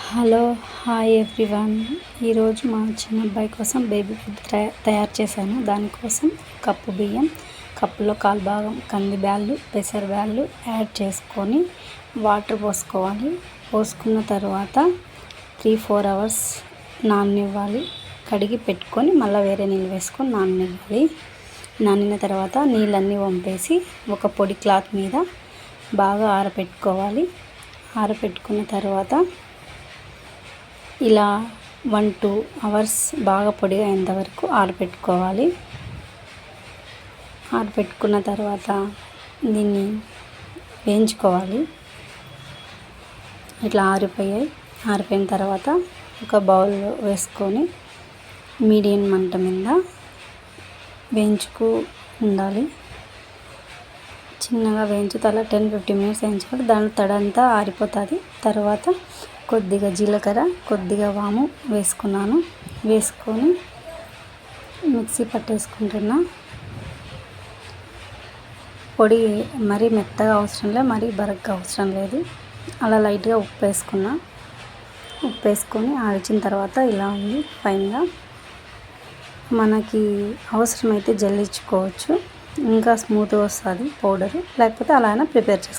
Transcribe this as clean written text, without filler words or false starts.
Hello hi everyone. ఈరోజు మా చిన్న అబ్బాయి కోసం బేబీ ఫుడ్ తయారు చేశాను. దానికోసం కప్పు బియ్యం, కప్పులో కాలు భాగం కంది బ్యాళ్ళు, పెసర బ్యాళ్ళు యాడ్ చేసుకొని వాటర్ పోసుకోవాలి. పోసుకున్న తర్వాత 3-4 అవర్స్ నాననివ్వాలి. కడిగి పెట్టుకొని మళ్ళీ వేరే నీళ్ళు వేసుకొని నాననివ్వాలి. నానిన తర్వాత నీళ్ళన్నీ వంపేసి ఒక పొడి క్లాత్ మీద బాగా ఆరబెట్టుకోవాలి. ఆరబెట్టుకున్న తర్వాత ఇలా 1-2 అవర్స్ బాగా పొడిగా అయ్యేంత వరకు ఆరబెట్టుకోవాలి. ఆరబెట్టుకున్న తర్వాత దీన్ని వేయించుకోవాలి. ఇట్లా ఆరిపోయిన తర్వాత ఒక బౌల్లో వేసుకొని మీడియం మంట మీద వేయించుకు ఉండాలి. చిన్నగా వేయించుతా 10-15 మినిట్స్ వేయించుకుంటే దాని తడంతా ఆరిపోతుంది. తర్వాత కొద్దిగా జీలకర్ర, కొద్దిగా వాము వేసుకున్నాను. వేసుకొని మిక్సీ పట్టేసుకుంటున్నా. పొడి మరీ మెత్తగా అవసరం లేదు, మరీ బరగ్గా అవసరం లేదు. అలా లైట్గా ఉప్పు వేసుకున్నా. ఉప్పు వేసుకొని ఆడిచిన తర్వాత ఇలా ఉంది ఫైన్గా. మనకి అవసరమైతే జల్లించుకోవచ్చు, ఇంకా స్మూత్గా వస్తుంది పౌడరు. లేకపోతే అలా అయినా ప్రిపేర్ చేసుకోవచ్చు.